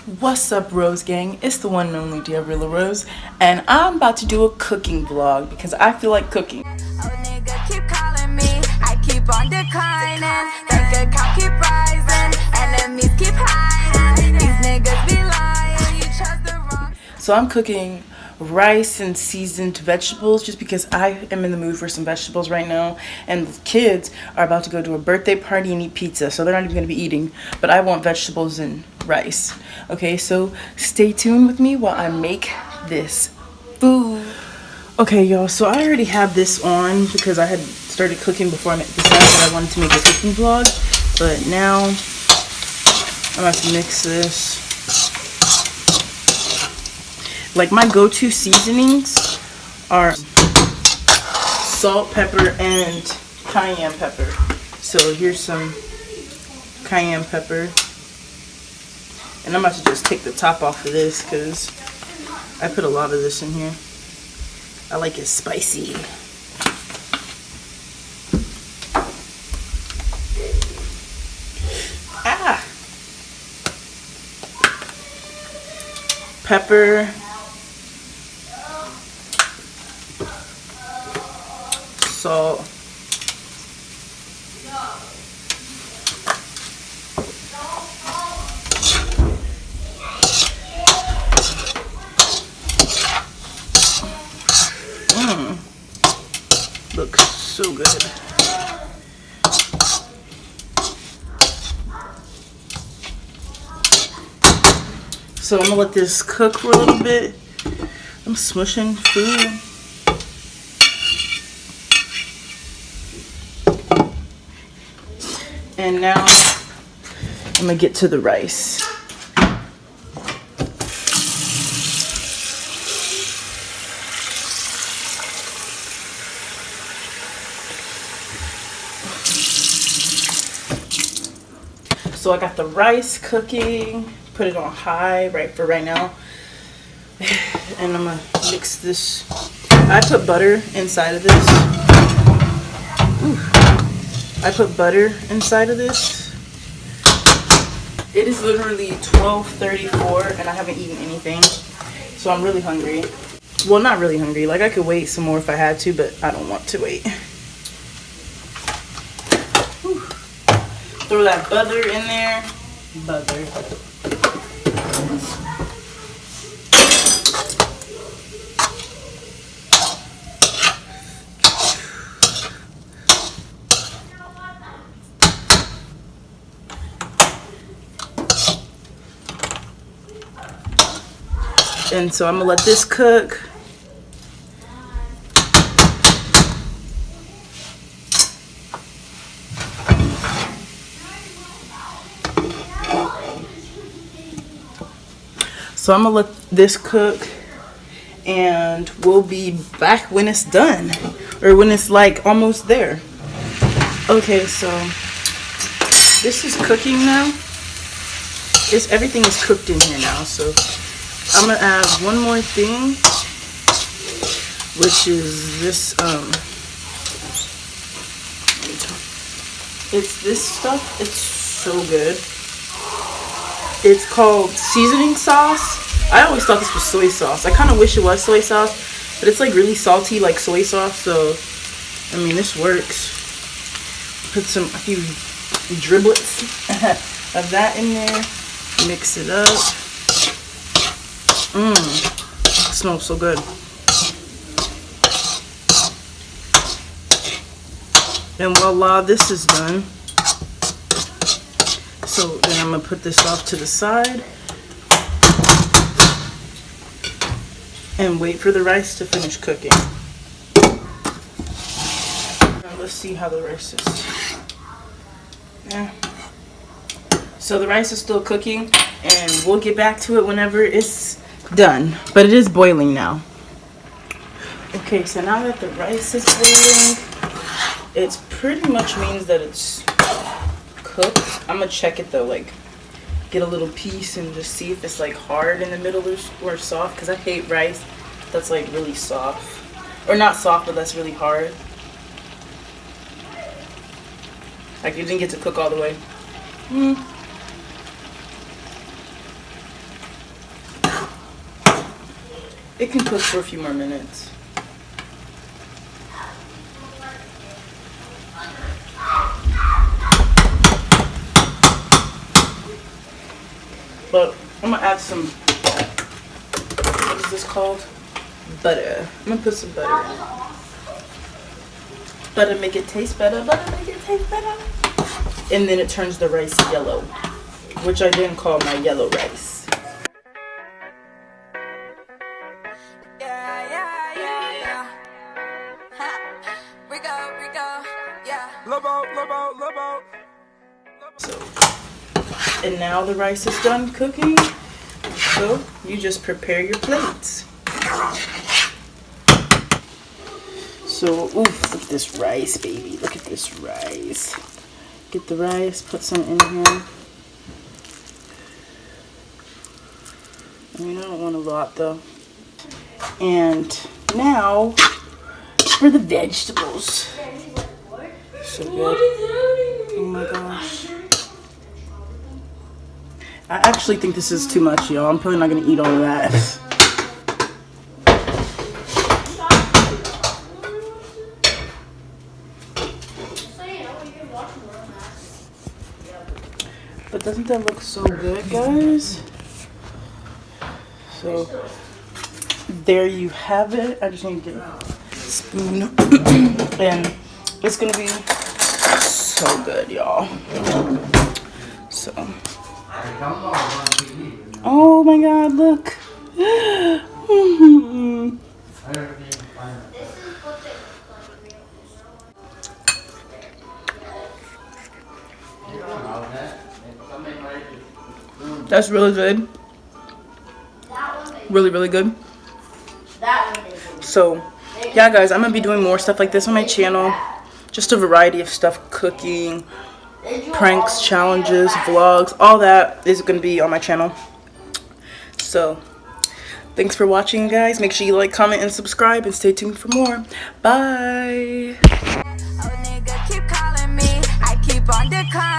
What's up, Rose Gang? It's the one and only LaRose, and I'm about to do a cooking vlog because I feel like cooking. Oh, nigga, keep calling me. I keep on declining. Bank account keep rising. Enemies keep hiding. These niggas be lying. You trust the wrong. So I'm cooking rice and seasoned vegetables just because I am in the mood for some vegetables right now, and the kids are about to go to a birthday party and eat pizza, so they're not even going to be eating, but I want vegetables and rice. Okay, so stay tuned with me while I make this food. Okay, y'all, so I already have this on because I had started cooking before I decided that I wanted to make a cooking vlog, but now I'm about to mix this. Like, my go-to seasonings are salt, pepper, and cayenne pepper. So here's some cayenne pepper. And I'm about to just take the top off of this because I put a lot of this in here. I like it spicy. Pepper. Salt. Looks so good. So I'm gonna let this cook for a little bit. I'm smushing food. And now I'm gonna get to the rice. So I got the rice cooking, put it on high right now. And I'm gonna mix this. I put butter inside of this. Ooh. I put butter inside of this. It is literally 12:34 and I haven't eaten anything. So I'm really hungry. Well, not really hungry. Like, I could wait some more if I had to, but I don't want to wait. Whew. Throw that butter in there. Butter. And so I'm gonna let this cook. So I'm gonna let this cook, and we'll be back when it's done, or when it's like almost there. Okay, so this is cooking now. Everything is cooked in here now, so I'm gonna add one more thing, which is this, it's this stuff. It's so good. It's called seasoning sauce. I always thought this was soy sauce. I kind of wish it was soy sauce, but it's like really salty like soy sauce, so I mean, this works. Put a few driblets of that in there, mix it up. It smells so good. And voila, this is done. So then I'm gonna put this off to the side and wait for the rice to finish cooking. Now let's see how the rice is. Yeah. So the rice is still cooking, and we'll get back to it whenever it's done, but it is boiling now. Okay, so now that the rice is boiling, it pretty much means that it's cooked. I'm gonna check it though, like get a little piece and just see if it's like hard in the middle or soft, because I hate rice that's like really soft, or not soft, but that's really hard. Like, it didn't get to cook all the way. it can cook for a few more minutes. But I'm gonna add some, what is this called? Butter. I'm gonna put some butter in. Butter make it taste better. Butter make it taste better. And then it turns the rice yellow, which I then call my yellow rice. Yeah, yeah, yeah, yeah. Ha. Rico, yeah. Love out. So, and now the rice is done cooking. So you just prepare your plates. So, oof, look at this rice, baby. Look at this rice. Get the rice, put some in here. I mean, I don't want a lot though. And now for the vegetables. So good. Oh my gosh. I actually think this is too much, y'all. I'm probably not gonna eat all of that. But doesn't that look so good, guys? So there you have it. I just need to get a spoon. And it's gonna be so good, y'all. So, oh my god, look. That's really good. Really, really good. So, yeah, guys, I'm gonna be doing more stuff like this on my channel. Just a variety of stuff, cooking, pranks, challenges, vlogs, all that is gonna be on my channel. So, thanks for watching, guys. Make sure you like, comment, and subscribe, and stay tuned for more. Bye. Oh, nigga, keep calling me. I keep on declining.